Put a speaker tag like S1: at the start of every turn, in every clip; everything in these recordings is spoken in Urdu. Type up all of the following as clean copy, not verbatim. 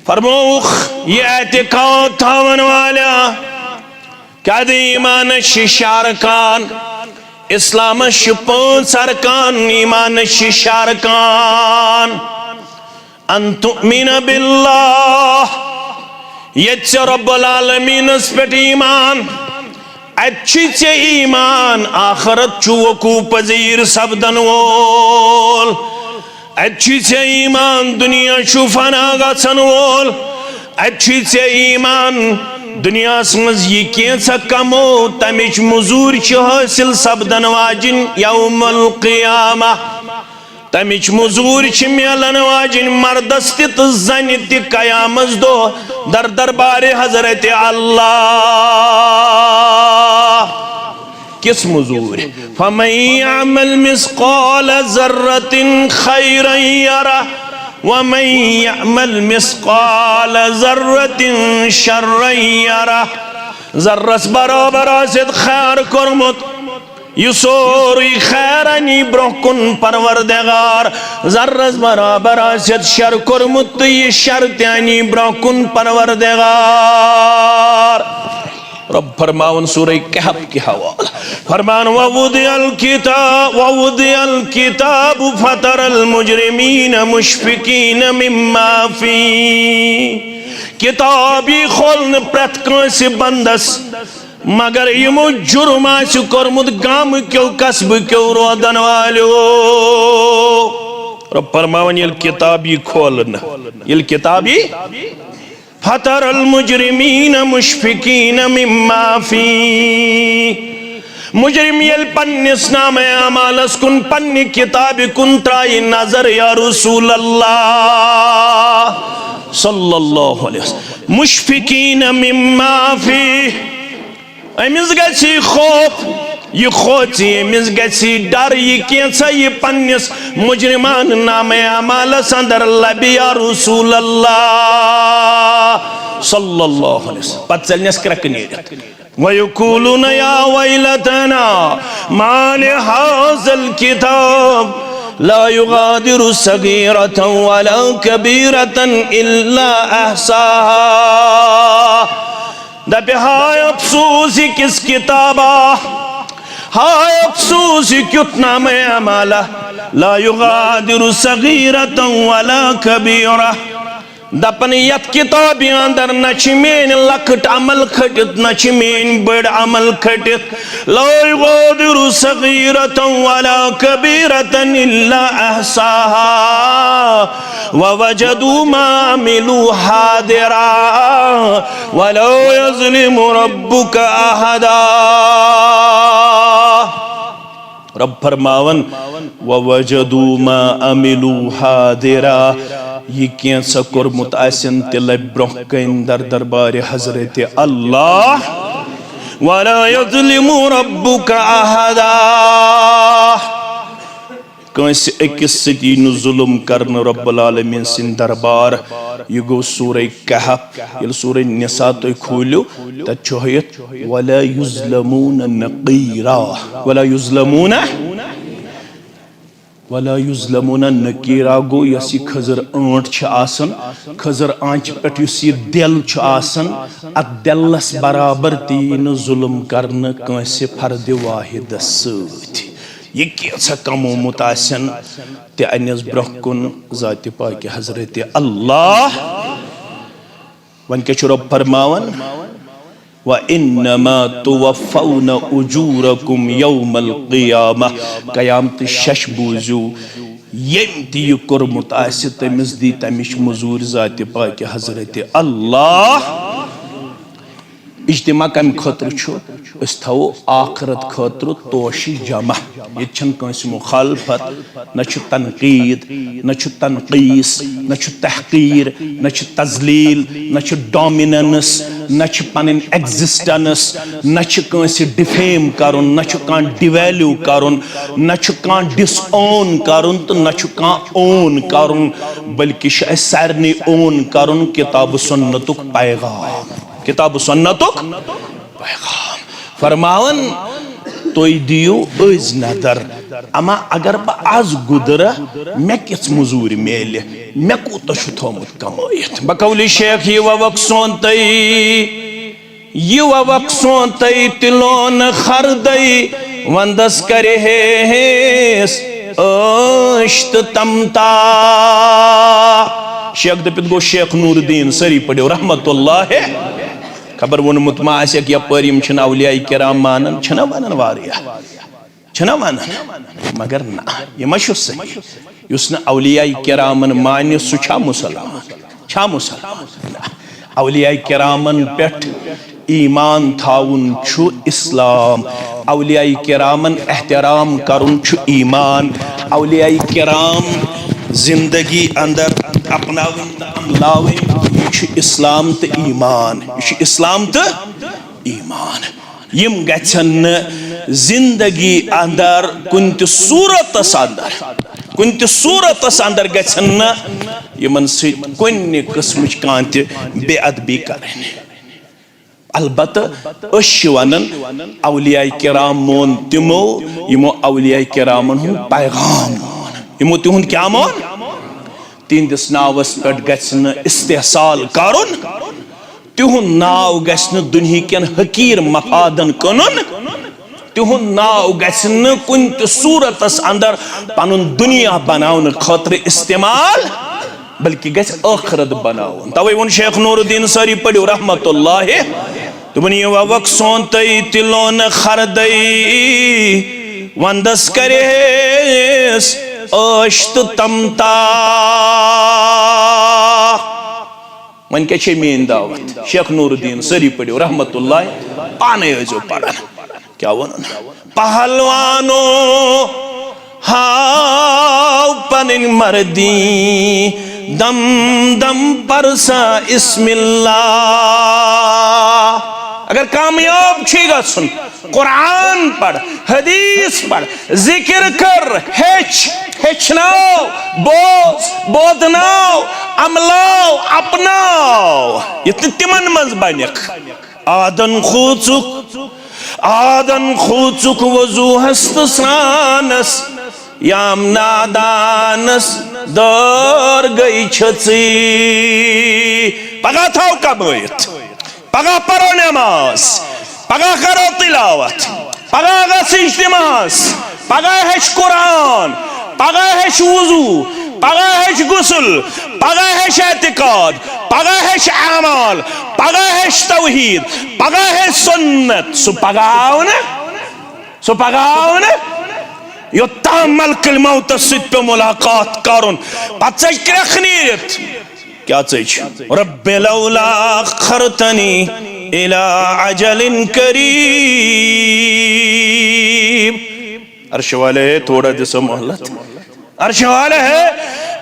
S1: فرموخ یہ اعتقاد تھاون والا کیا دے ایمان ششارکان اسلام شپون سرکان ایمان ششارکان ان تؤمن باللہ یہ رب العالمین اس پہ ایمان اچھی سے ایمان آخرت چوکو پذیر سبدن وول اچھی سے ایمان دنیا شوفانا گھن وول اچھی سے ایمان دنیا سمجھ یہ کیسا کمو تمچ مزور حاصل سبدن واجن یوم القیامہ تمچ مزور میلن واجن مردس تہ زن تہ قیامت دو در دربار حضرت اللہ کس مزور فمن یعمل مثقال ذرة خیرا یرہ ومن یعمل مثقال ذرة شرا یرہ ذرس برابر آسد خیر کرمت یہ سوری خیرانی برکن پروردگار ذرس برابر آسد شر کرمت یہ شرطانی برکن پروردگار رب فرماون سورہ کہف کی حوال فرمان وَوُضِعَ الْكِتَابُ فَتَرَ الْمُجْرِمِينَ مُشْفِقِينَ مِمَّا فِي کتابی کھولن پرت کنسی بندس مگر یمو جرم آسی کرمد گام کیو قصب کیو رودن والو رب فرماون یہ کتابی کھولن یہ کتابی فَتَرَ الْمُجْرِمِينَ مُشْفِقِينَ مِمَّا فِي مجرم یل پنس نام اعمالس کن پنی کتاب کن ترائی نظر یا رسول اللہ صلی اللہ علیہ وسلم مشفقین مما فی امز گسی خوف یہ خوچی امز گسی ڈر یہ کیسا یہ پنس مجرمان نام اعمالس اندر لبی یا رسول اللہ صلی اللہ علیہ وسلم پت چلنیس کرکنی وَيَقُولُونَ يَا وَيْلَتَنَا مَا لِهَذَا الْكِتَابِ لَا يُغَادِرُ صَغِيرَةً وَلَا كَبِيرَةً إِلَّا أَحْصَاهَا دبی ہائے افسوسی کس کتابہ ہائے افسوسی کتنا میں عمالہ لا يغادر صغيرة ولا كبيرة دپن یت کتابی اندر نچ مین لکٹ عمل کھٹت نچ مین بڑ عمل کھٹت لا يغادر صغيرة ولا كبيرة إلا أحصاها ووجدوا ما عملوا حاضرا ولا يظلم ربك أحدا رب فرماون ووجدوا ما عملوا حاضرا یہ کینسا کرمت آسن تلے برکن در دربار حضرت اللہ وَلَا يَظْلِمُ رَبُّكَ أَحَدًا کانسی اکس سدین ظلم کرن رب العالمین سن دربار یہ گو سورہ کہف یہ سورہ نساء تو کھولیو تچوہیت وَلَا يُظْلَمُونَ نَقِيرًا وَلَا يُظْلَمُونَ نَقِيرًا گو یسی خضر آنٹ چھ آسن خضر آنچ پٹ یسی دل چھ آسن ات دلس برابر تین ظلم کرن کانسی فرد واحد سوت یہ کیسا کمو متاسن تی انیز برکن ذات پاک حضرت اللہ ون کے چرب فرماون وَإِنَّمَا تُوَفَّوْنَ أُجُورَكُمْ يَوْمَ الْقِيَامَةِ قیامت شش بوزو یم تی کرمت آسی تمیز دی تمیش مزور ذات پاک حضرت اللہ اجتماع کم خطر چھو اس تھو آخرت خطر توشی جمع یہ چھن کنسی مخالفت نچو تنقید نچو تنقیس نچو تحقیر نچو تزلیل نچو ڈومیننس نچو پنن ایگزسٹنس نچو کنسی ڈیفیم کرن نچو کان ڈیویلیو کرن نچو کان ڈس اون کرن تو نچو کان اون کرن بلکہ شاہ سارنی اون کرن کتاب سنتک پیغام کتاب سنتک پیغام فرماون توی دیو از نظر اما اگر با آز گدرہ میں کس مزور میلے میں کوتا شو تھومت کمائیت بقولی شیخ یہ وقصون تی تلون خردی وندس کرے ہیس اشت تمتا شیخ دپت گو شیخ نور الدین سری پڑھو رحمت اللہ خبر ونمت ما آسیک یا پریم چھنا اولیاء کرام مانن چھنا مانن واریا چھنا مانن مگر نا یہ مشو صحیح یسنا اولیاء کرامن مانی سو چھا مسلمان اولیاء کرامن پیٹھ ایمان تھاون چھو اسلام اولیاء کرامن احترام کرن چھو ایمان اولیاء کرام زندگی اندر اپناون تا عملاون یہ چھو اسلام تا ایمان یم گچھن زندگی اندر کنت صورت اندر گچھن یمن سے کنی قسمچ کانت بے ادبی کریں البتہ اشوانن اولیاء کرام مون تمو یمو اولیاء کرامن ہن پیغام مون یمو تہن کیا مون تہندس ناوس پٹ گژھن استحصال کرن تہن ناو گژھن دنیا کین حقیر مفادن کنن تہن ناو گژھن کن تہ صورتس اندر پنن دنیا بناون خاطر استعمال بلکہ گژھِ آخرت بناون توے ون شیخ نور الدین ساری پڑھو رحمت اللہ تمنی وقصون تی تلون خردی وندس کریس اشت تمتا من کیا چھے مین دعوت شیخ نور الدین سری پڑھو رحمت اللہ پانے جو پڑھن کیا ونن پہلوانو ہاو پنن مردی دم دم پرسا اسم اللہ اگر کامیاب چھی گا سن قرآن پڑھ حدیث پڑھ ذکر کر ہچناو بودناو عملاو اپناو یہ تمن منز بنیک آدن خوچک وضو ہست سانس یام نادانس دور گئی چھتی پگا تھاو کمویت پگا پرو نماز پگا کرو تلاوت پگا غسیج نماز پگا ہش قرآن پگا ہش وضو پگا ہش غسل پگا ہش اعتقاد پگا ہش اعمال پگا ہش توحید پگا ہش سنت سو پگاون یوتام ملک الموت ست پہ ملاقات کرن پچھج کرخ نیت کیا چیچ رب لولا اخرتنی الى عجل قریب عرش والے ہے تھوڑا دیسا محلت عرش والے ہے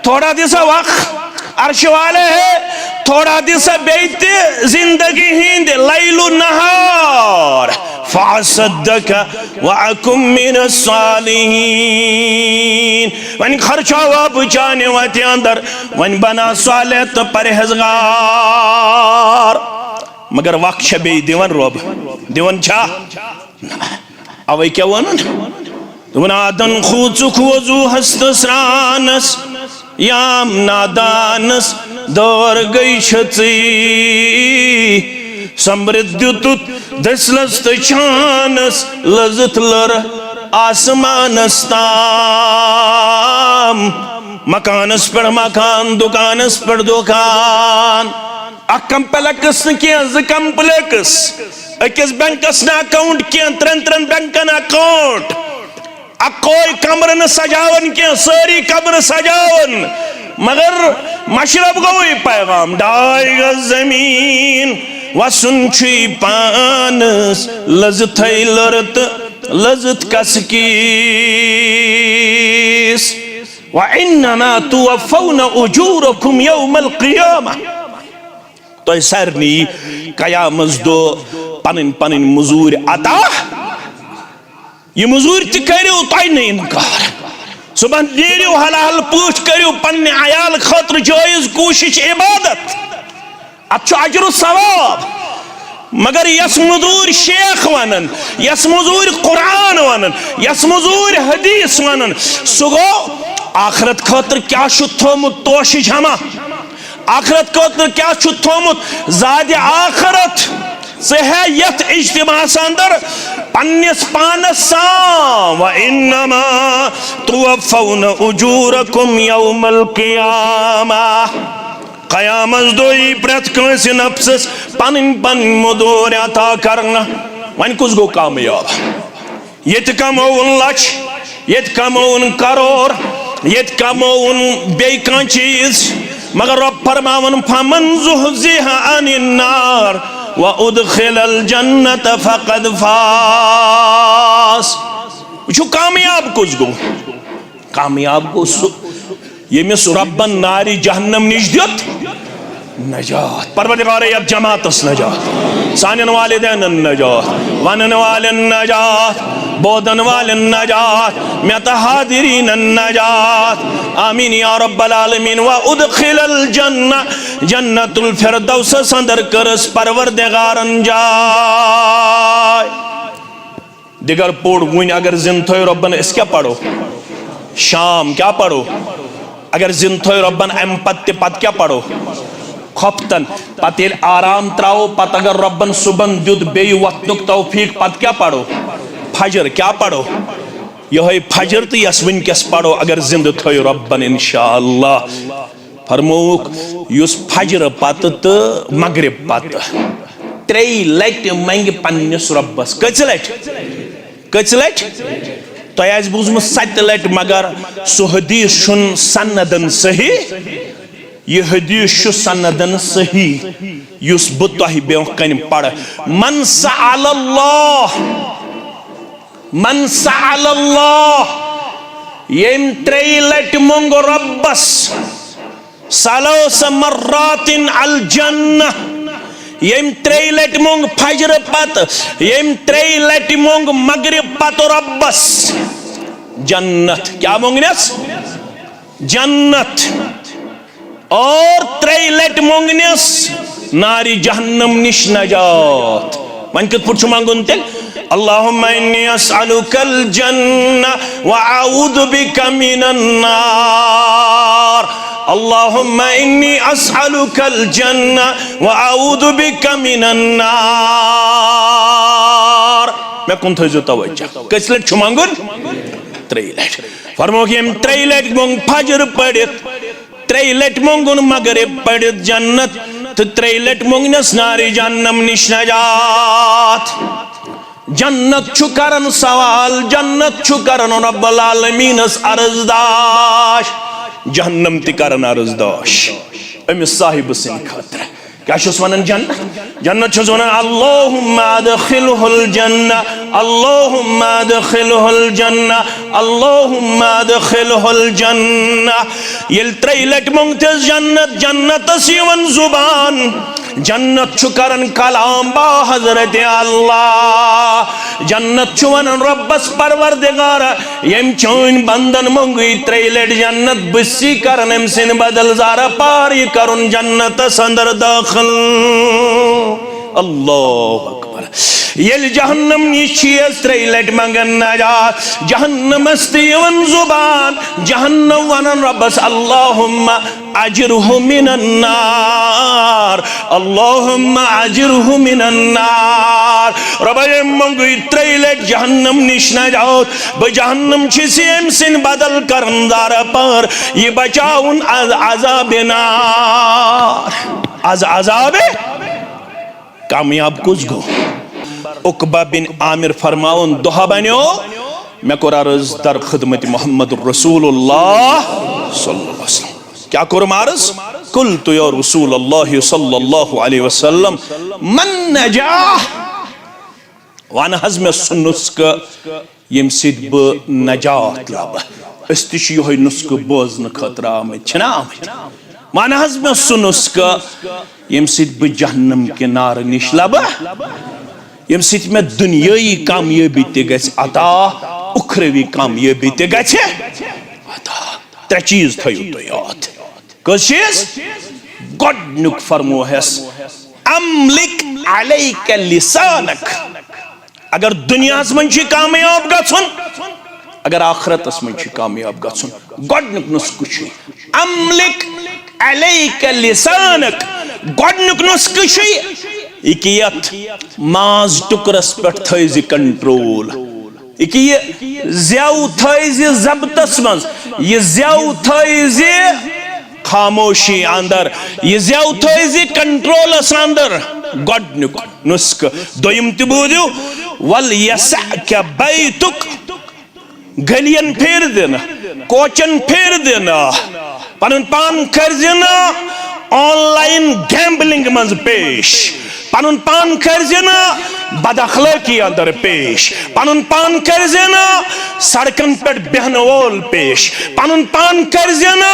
S1: تھوڑا دیسا وقت عرش والے ہے تھوڑا دیسا بیت زندگی ہند لیل و نہار فَعَصَدَّكَ وَعَكُمْ مِنَ الصَّالِحِينَ وَنِ خرچاوا بچانے واتے اندر وَنِ بنا صالح تو پرہزگار مگر وقت شبی دیون روب دیون چھا اوے کیا ونن دون آدن خوچک وضو ہست سرانس یام نادانس دور گئی چھتی سمرد دیتت دسلست چانس لذت لر آسمانس تام مکانس پر مکان دکانس پر دکان اک کمپلیکس کیا ز کمپلیکس اکس بینکس نا اکاؤنٹ کیا ترن بینکن اکاؤنٹ اک کوئی کمر نا سجاون کیا ساری کمر سجاون مگر مشرب گوئی پیغام ڈائی گا زمین وسن چھی پانس لذت ہے لرت لذت کسکیس وَإِنَّمَا تُوَفَّوْنَ أُجُورَكُمْ يَوْمَ الْقِيَامَةِ تو سرنی قیامت دو پنن مزور عطا یہ مزور تی کریو تائی نہیں انکار صبح نیریو حلال پوچھ کریو پنن عیال خطر جائز کوشش عبادت اچھو عجر و ثواب مگر یس مزور شیخ ونن یس مزور قرآن ونن یس مزور حدیث ونن سو گو آخرت خاطر کیا شو تھومت توش جمع آخرت خاطر کیا شو تھومت زاد آخرت سے ہے یت اجتماع اندر پنس پانس سام وَإِنَّمَا تُوَفَّوْنَ أُجُورَكُمْ يَوْمَ الْقِيَامَةِ قیامت دوئی پریت کنسی نفسس پنن پن مدور عطا کرنا وین کس گو کامیاب یت کمون لچ یت کمون کرور یت کمون بیکان چیز مگر رب فرماون فمن زحزح عن النار وَأُدْخِلَ الْجَنَّةَ فَقَدْ فَاز وچھو کامیاب کس گو کامیاب گو یمس ربن ناری جہنم نش دیت نجات پروردگار یت جماعتس نجات سانن والدین نجات ونن والن نجات بودن والن نجات میت حاضرین نجات آمین یا رب العالمین وَأُدْخِلَ الْجَنَّةَ جنت الفردوس سندر کرس پروردگارن جائے دیگر پوڑ گوین اگر زند تھوئی ربن اس کیا پڑھو شام کیا پڑھو اگر زند تھوئی ربن ام پت کیا پڑھو خفتن پت یل آرام تراؤ پت اگر ربن صبح دیت بے وقتنک توفیق پت کیا پڑھو فجر کیا پڑھو یہ فجر تو یس ونکس پڑھو اگر زند تھوئی ربن انشاءاللہ فرموک یس فجر پت تو مغرب پت تری لٹ منگ پنس ربس کچ لٹ تو آز بوزم 7 لٹ مگر سو حدیث شن سندن صحیح یہ حدیث شو سندن صحیح یس بتوہی بیوں کن پڑھ من سأل اللہ یم 3 لٹ منگ ربس ثلاث مرات الجنہ یم 3 لٹ منگ فجر پت یم 3 لٹ منگ مغرب پت ربس جنت کیا مونگنس جنت اور 3 لٹ مونگنس ناری جہنم نش نجات ون کت پوچھو مانگن تل اللہم انی اسألوک الجنہ وعوذ بک من النار اللہم انی اسألوک الجنہ وعوذ بک من النار میں کن تھا جو توجہ کس لٹ چھو مانگن 3 لٹ فرمو کہ ہم 3 لٹ مونگ فجر پڑھت 3 لٹ مونگن مغرب پڑھت جنت تو 3 لٹ مونگنس ناری جہنم نش نجات جنت چھو کرن سوال جنت چھو کرن رب العالمین اس عرض داش جہنم تی کرن عرض داش امیس صاحب سن خاطر کیا شو سوانن جنت چھو سوانن اللہم ادخلہ الجنہ اللہم ادخلہ الجنہ اللہم ادخلہ الجنہ یل 3 لٹ مونگتس جنت سیون زبان جنت چھو کرن کلام با حضرت اللہ جنت چھو ونن ربس پروردگار یم چون بندن مونگی 3 لٹ جنت بسی کرن ام سن بدل زارا پاری کرن جنت سندر داخل اللہ اکبر یل جہنم نیچیز 3 لٹ منگن نجات جہنم استیون زبان جہنم ونن ربس اللہم اجرہ من النار اللہم اجرہ من النار رب منگوی 3 لٹ جہنم نش نجات بجہنم چیسی ام سن بدل کرن دار پر یہ بچاؤن از عذاب نار از عذاب کامیاب کس گو عقبہ بن عامر فرماؤن دہا بنیو میں کو عرض در خدمت محمد رسول اللہ صلی اللہ علیہ وسلم کیا کرم عرض قلت یا رسول اللہ صلی اللہ علیہ وسلم من نجاح وانا حزم سنسک یم سید ب نجات لابا استشی ہوئی نسک بوزن خطرہ آمد چھنا آمد وانا حزم سنسک یم سید ب جہنم کے نار نش لابا یم سید میں دنیای کامیابی تے گئے عطا اخروی کامیابی تے گئے عطا 3 چیز تھیو تو یاد کس چیز گوڈنک فرمو ہے املک علیک لسانک اگر دنیا من چھ کامیاب گژھن اگر آخرت من چھ کامیاب گژھن گۄڈنیُک نسخہ چھ املک علیک لسانک گۄڈنیُک نسخہ چھ یہ کہ یت ماز ٹکرس پہ تھٲیزِ کنٹرول یہ کہ یہ زیو تھٲیزِ ضبطس مز یہ زیو تھٲیزِ خاموشی اندر یہ زیو تھٲیزِ کنٹرولس اندر گۄڈنیُک نسخہ دویم تہِ بوٗزِو وَلْيَسَعْكَ بَيْتُک گلین پھیر دینا کوچن پھیر دینا پنن پان کرزینا آن لائن گیمبلنگ منز پیش پنن پان کرزینا بد اخلاقی اندر پیش پنن پان کرزینا سڑکن پر بہن وول پیش پنن پان کرزینا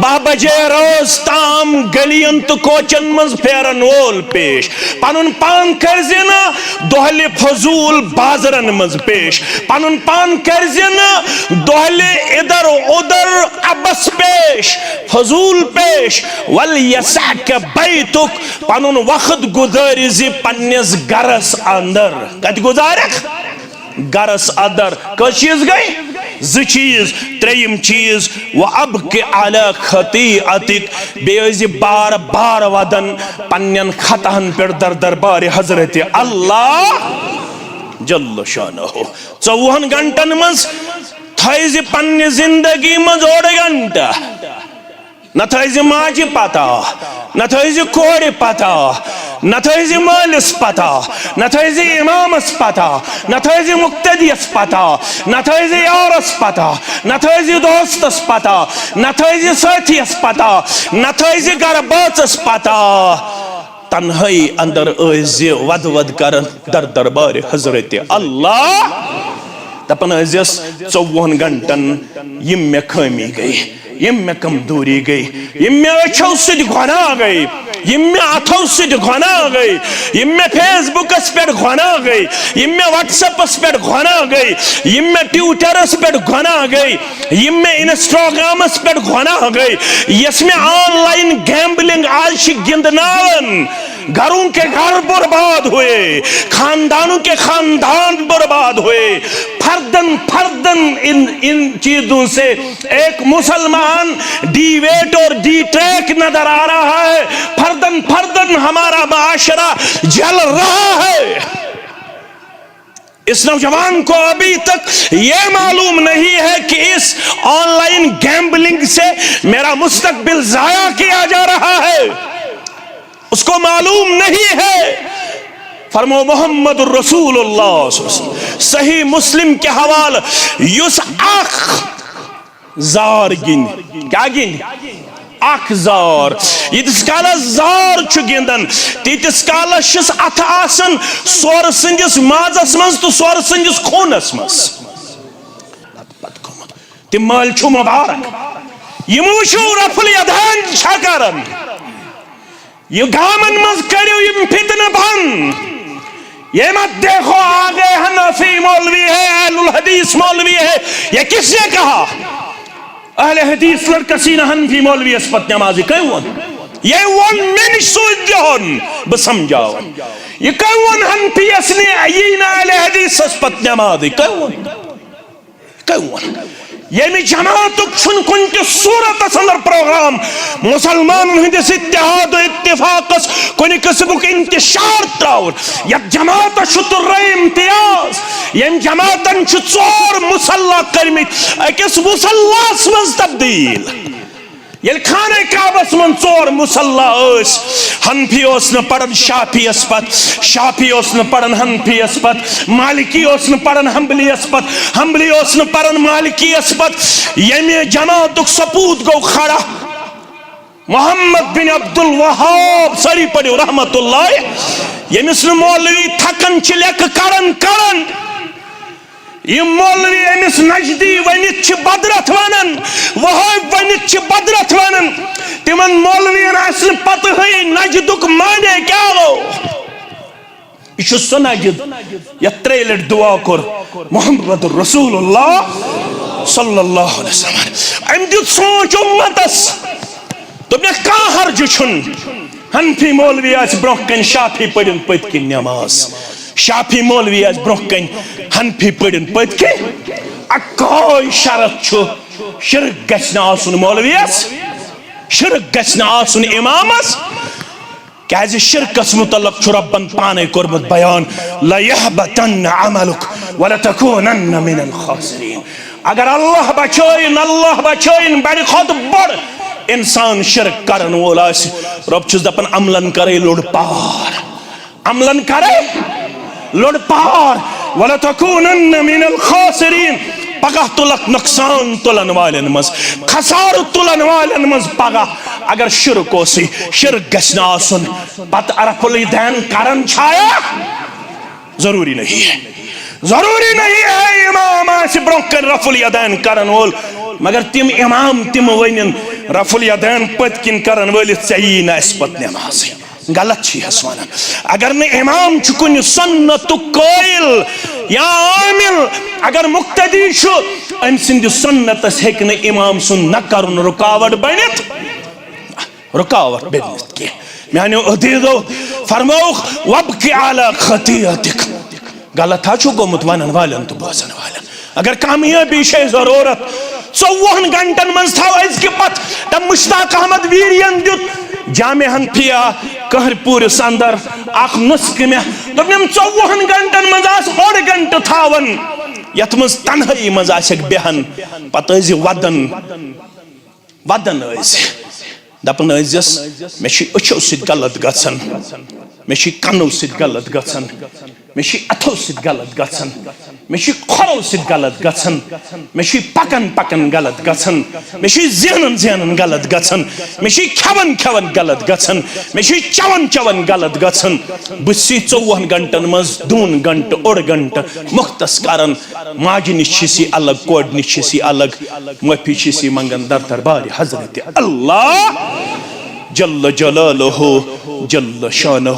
S1: 12 بجے روز تام گلین تو کوچن منز پھیرن وول پیش پنن پان کرزینا دہلی فضول بازرن منز پیش پنن پان کرزینا دہلی ادھر ادھر ابس پیش فضول پیش وَلْيَسَعْكَ بَيْتُک پنن وقت گزارزِ پننس گرس اندر کت گزارک گرس اندر کس چیز گئی زٕ چیز تریم چیز وَأَبْكِ عَلَى خَطِيئَتِكَ بیٚیہِ بار بار ودن پنن خطہن پر در دربار حضرت اللہ جل شانہ 24 گھنٹن مز تھٲیزِ پننہِ زندگی مز 1 گھنٹہ نہ تھٲیزِ ماجہِ پتہ نہ تھٲیزِ کورِ پتہ نہ تھٲیزِ مٲلِس پتہ نہ تھٲیزِ امامس پتہ نہ تھٲیزِ مقتدیس پتہ نہ تھٲیزِ یارس پتہ نہ تھٲیزِ دوستس پتہ نہ تھٲیزِ سٲتھیس پتہ نہ تھٲیزِ گرٕ بٲژس پتہ تنہائی اندر ٲسۍزِ ود ود کرن در دربار حضرت اللہ دپن ٲسۍزٮ۪س 24 گھنٹن یم مےٚ خٲمی گٔے یم مےٚ کمزوری گئی یم مےٚ أچھو سۭتۍ گۄناہ گئی یم مےٚ اَتھو سۭتۍ گۄناہ گئی یم مےٚ فیس بُکس پٮ۪ٹھ گۄناہ گئی یم مےٚ وٹس ایپس پٮ۪ٹھ گۄناہ گئی یم مےٚ ٹویٹرس پٮ۪ٹھ گۄناہ گئی یم مےٚ انسٹاگرامس پٮ۪ٹھ گۄناہ گئی یس مےٚ آن لائن گیمبلنگ آج چھِ گِنٛدناوان گھروں کے گھر برباد ہوئے خاندانوں کے خاندان برباد ہوئے فردن ان چیزوں سے ایک مسلمان ڈی ویٹ اور ڈی ٹریک نظر آ رہا ہے فردن ہمارا معاشرہ جل رہا ہے اس نوجوان کو ابھی تک یہ معلوم نہیں ہے کہ اس آن لائن گیمبلنگ سے میرا مستقبل ضائع کیا جا رہا ہے اس کو معلوم نہیں ہے فرمو محمد الرسول اللہ صحیح مسلم کے حوالہ یس اخ زار گن کیا گن اخ زار یتس کالس زار چھ گندن تیتس کالس چھس اتھ آسن سور سندس مازس مز تو سور سندس خونس مز تم مال چھو مبارک یمو چھو رفل یدان چھا کرن یہ گامن مز کریو یہ فتنہ بن یہ مت دیکھو آگے حنفی مولوی ہے اہل الحدیث مولوی ہے یہ کس نے کہا اہل حدیث لڑکسی نہ حنفی مولوی اسپت نمازی کہیں ون یہ ون میں نہیں سوچ جہن بسمجھاؤ یہ کہیں ون حنفی اسنے عین اہل حدیث اسپت نمازی کہیں ون یہ میں جماعتک چھن کنچ صورت اندر پروگرام مسلمان ہندس اتحاد و اتفاقس کنی قسمک انتشار تراؤن یا جماعت شتر رہے امتیاز یہ جماعتن چھ 4 مسلح کرمت اکس مسلح اسمز تبدیل یل خانہ کعبس من 4 مسلح اس حنفی اسن پڑھن شافی اسپت شافی اسن پڑھن حنفی اسپت مالکی اسن پڑھن حنبلی اسپت حنبلی اسن پڑھن مالکی اسپت یمی جماعتک سپوت گو کھڑا محمد بن عبد الوہاب سری پڑھو رحمت اللہ یمس مولوی تھکن چلیک کرن یہ مولوی امس نجدی ونت چھ بدرت ونن وہاب ونت چھ بدرت ونن تمن مولوین اصل پتہ ہے نجدک مانے کیا ہو یہ سو نجد یا 3 لٹ دعا کر محمد رسول اللہ صلی اللہ علیہ وسلم ام دیت سوچ امتس تم نے کہاں حرج چھن حنفی مولوی آس برونہ کن شافی پڑھن پت کن نماز شافی مولوی آس برونہ کن حنفی پڑھن پت کن اکوئی شرط چھو شرک گژھِ آسن مولویس شرک گژھِ آسن امامس کیازِ شرکس متعلق چھُ ربن پانے کورمت بیان لَيَحْبَطَنَّ عَمَلُكَ وَلَتَكُونَنَّ مِنَ الْخَاسِرِينَ اگر اللہ بچٲیِن بڑِ کھۄتہٕ بوٚڑ انسان شرک کرن وول آسہِ رب چھُس دپان عملن کرے لوٚڑ پار عملن کرے لوٚڑ پار وَلَتَكُونَنَّ مِنَ الْخَاسِرِينَ پگہ تلک نقصان تلن والن مز خسار تلن والن مز پگہ اگر شرک ہوسی شرک گژھِ آسن پت رفع الیدین کرن چھایا ضروری نہیں ہے ضروری نہیں ہے امام آسہِ برونہ کن رفع الیدین کرن وول مگر تم امام تم ونن رفع الیدین پت کن کرن وٲلِتھ ژےٚ یی نہٕ اَسہِ پتہٕ نمازٕے غلط چھی ہس ونان اگر نے امام چھُ کُنہِ سنتُک قٲیل یا عامل اگر مقتدی چھُ أمۍ سٕنٛدِ سنتس ہیٚکہِ نہٕ امام سُنٛد نہ کرُن رُکاوٹ بٔنِتھ رُکاوٹ بٔنِتھ کینٛہہ میانیو عزیزو فرمووُکھ وابقِ علی خطیئتک غلط ہا چھُ گوٚمُت ونن والٮ۪ن تہٕ بوزن والٮ۪ن اگر کامیٲبی چھے ضروٗرت 24 گھنٹن منٛز تھاو أزکہِ پتہٕ دپ مشتاق احمد ویرین دیُت جامع حنفیہ کہر پوٗرِس اندر اکھ نسخہٕ مےٚ دوٚپنم 24 گھنٹن منٛز آس 1.5 گھنٹہٕ تھاون یتھ منٛز تنہٲیی منٛز آسٮ۪کھ بیہن پتہٕ ٲسۍ ودن ٲسۍ دپان ٲسۍزٮ۪س مےٚ چھُ أچھو سۭتۍ غلط گژھان مےٚ چھُ کَنو سۭتۍ غلط گژھان مےٚ چھُ اَتھو سۭتۍ غلط گژھان مےٚ چھُ کھۄرو سۭتۍ غلط گژھان مےٚ چھُ پکن غلط گژھان مےٚ چھُ زینن غلط گژھان مےٚ چھُ کھٮ۪وان غلط گژھان مےٚ چھُ چٮ۪وان غلط گژھان بہٕ چھُسے 24 گھنٹن منٛز 2 گھنٹہٕ 1.5 گھنٹہٕ مختص کران ماجہِ نِش چھِس الگ کورِ نِش چھِس الگ معٲفی چھِس منگان در دربارِ حضرت اللہ جل جلالہ جل شانہ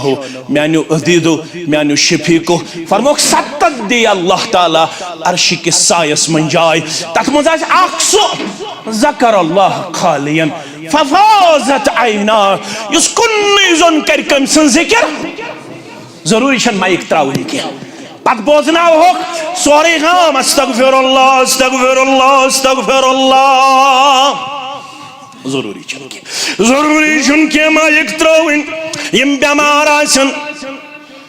S1: میانیو عزیزو میانیو شفیقو فرموک 7 دی اللہ تعالیٰ عرش کس سایس من جائے تک مزاج اکسو ذکر اللہ خالین ففازت عینا یس کنی زن کرکم سن ذکر ضروری چھن مائک تراؤنی کیا پت بوزنا ہوک سوری غام استغفر اللہ استغفر اللہ استغفر اللہ ضروری چھن کہ مائک تراؤن یم بیمار آسن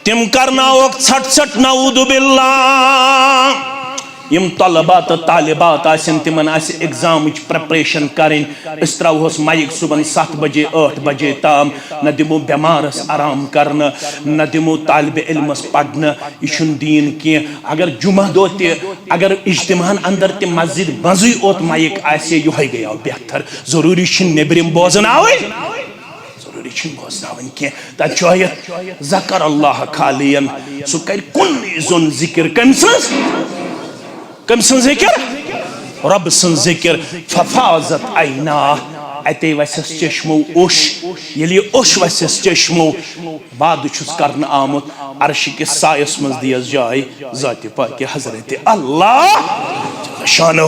S1: تم کرناوک ژھٹ نعوذ باللہ یم طلبات طالبات آسن تمن آسہِ ایگزامچ پریپریشن کریں اس تراوہوس مائک صبح 7 بجے 8 بجے تام نہ دمو بیمارس آرام کرنا نہ دمو طالب علمس پڑھنا یہ چھُنہٕ دین کی اگر جمعہ دۄہ تہِ اگر اجتماعن اندر تہِ مسجد منٛزٕے اوت مائک آسہِ یہوے گٔیو بہتر ضروری چھُنہٕ نیبرِم بوزناوٕنۍ ضروری چھُنہٕ بوزناوٕنۍ کینٛہہ تتہِ چھُ آیت ذکر اللہ خالین سُہ کرِ کُنی زوٚن ذکر کم سن ذکر رب سن ذکر ففازت عینا اتے وسس چشمو اوش یلی اوش وسس چشمو بعد چھس کرن آمت عرش کے سایس مز دیس جائے ذات پاک حضرت اللہ شانہ